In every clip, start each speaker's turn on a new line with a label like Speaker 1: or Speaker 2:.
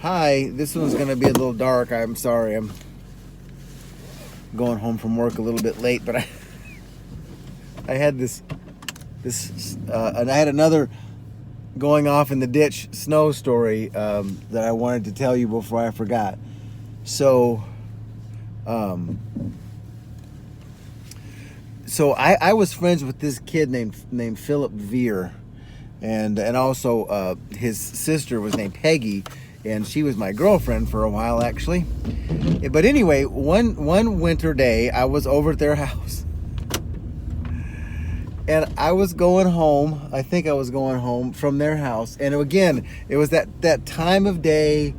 Speaker 1: Hi, this one's going to be a little dark. I'm sorry. I'm going home from work a little bit late, but I had and I had another going off in the ditch snow story that I wanted to tell you before I forgot. So, I was friends with this kid named Philip Veer, and also his sister was named Peggy, and she was my girlfriend for a while actually. But anyway, one winter day I was over at their house, and I was going home. I think I was going home from their house, and again, it was that time of day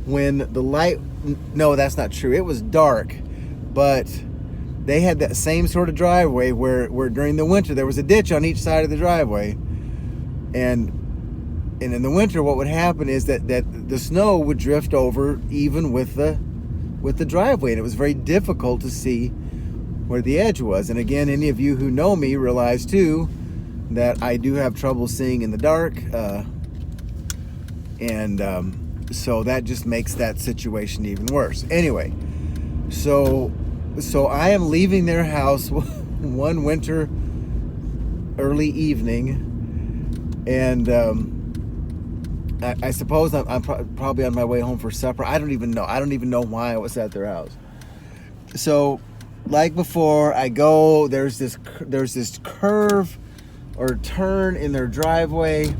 Speaker 1: when the light. No, that's not true. It was dark, but they had that same sort of driveway where during the winter there was a ditch on each side of the driveway, and in the winter what would happen is that the snow would drift over even with the driveway, and it was very difficult to see where the edge was. And again, any of you who know me realize too that I do have trouble seeing in the dark, so that just makes that situation even worse. Anyway, so I am leaving their house one winter early evening, and I suppose I'm probably on my way home for supper. I don't even know why I was at their house. So, like before, I go. There's this curve or turn in their driveway,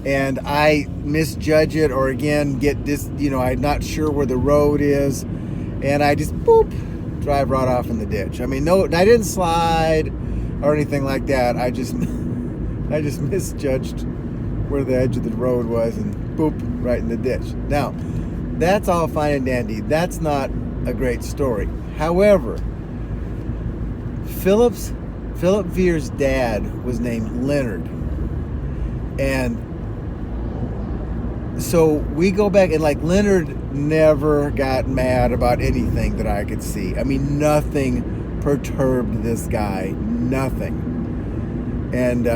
Speaker 1: and I misjudge it, or again get this. I'm not sure where the road is, and I just drive right off in the ditch. I mean, no, I didn't slide or anything like that. I just misjudged where the edge of the road was, and right in the ditch. Now, that's all fine and dandy. That's not a great story. However, Philip Veer's dad was named Leonard, and so we go back, and like Leonard never got mad about anything that I could see. I mean, nothing perturbed this guy, nothing. And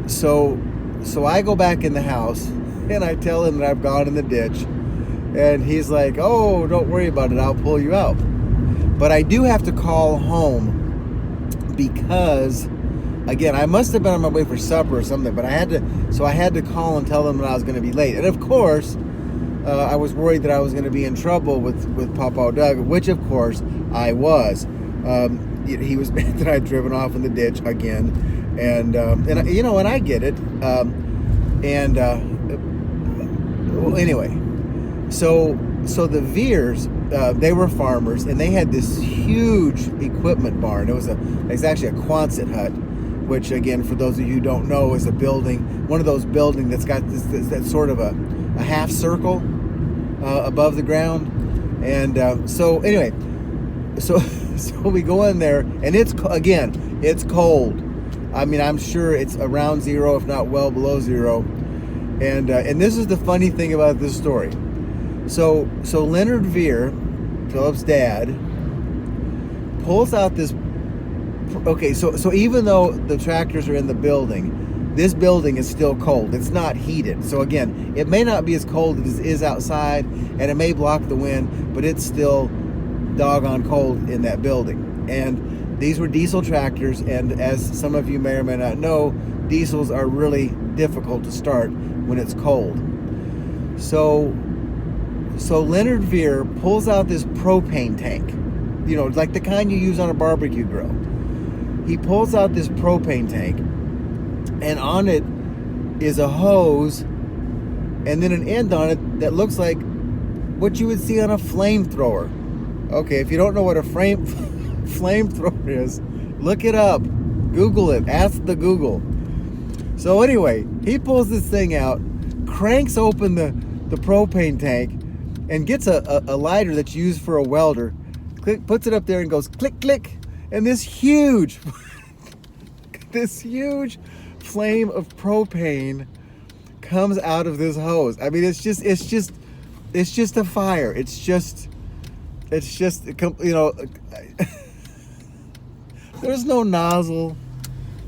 Speaker 1: so I go back in the house, and I tell him that I've gone in the ditch, and he's like, "Oh, don't worry about it, I'll pull you out." But I do have to call home because, again, I must have been on my way for supper or something, but I had to call and tell them that I was going to be late. And of course, I was worried that I was going to be in trouble with Papa Doug, which of course I was. He was mad that I'd driven off in the ditch again, and I get it. Well, anyway, so the Veers, they were farmers, and they had this huge equipment barn. It's actually a Quonset hut, which, again, for those of you who don't know, is a building, one of those buildings that's got that sort of a half circle above the ground. And so we go in there, and it's cold. I mean, I'm sure it's around zero, if not well below zero. And this is the funny thing about this story. So Leonard Veer, Philip's dad, pulls out this. Okay, so even though the tractors are in the building, this building is still cold. It's not heated. So again, it may not be as cold as it is outside, and it may block the wind, but it's still doggone cold in that building. And these were diesel tractors, and as some of you may or may not know, diesels are really difficult to start when it's cold. So Leonard Veer pulls out this propane tank, like the kind you use on a barbecue grill. He pulls out this propane tank, and on it is a hose, and then an end on it that looks like what you would see on a flamethrower. Okay, if you don't know what a flamethrower is, look it up. Google it. Ask the Google. So anyway, he pulls this thing out, cranks open the propane tank, and gets a lighter that's used for a welder, puts it up there and goes click, click, and this huge flame of propane comes out of this hose. I mean, it's just a fire. It's just there's no nozzle.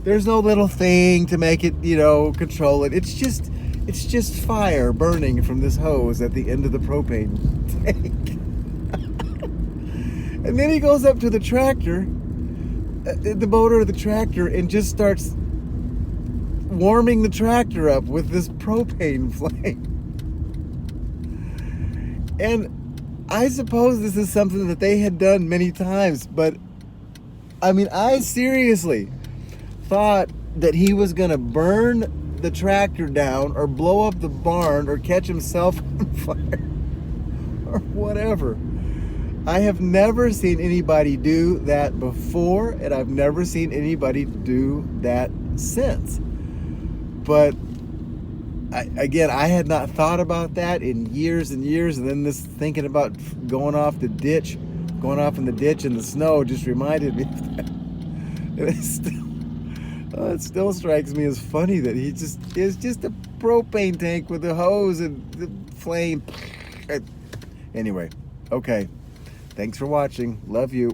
Speaker 1: There's no little thing to make it, control it. It's It's just fire burning from this hose at the end of the propane tank. And then he goes up to the tractor, the motor of the tractor, and just starts warming the tractor up with this propane flame. And I suppose this is something that they had done many times, but I mean, I seriously thought that he was going to burn the tractor down or blow up the barn or catch himself on fire or whatever. I have never seen anybody do that before, and I've never seen anybody do that since. But I had not thought about that in years and years, and then this thinking about going off in the ditch in the snow just reminded me of that. And it still strikes me as funny that he just is just a propane tank with a hose and the flame. Anyway, okay. Thanks for watching. Love you.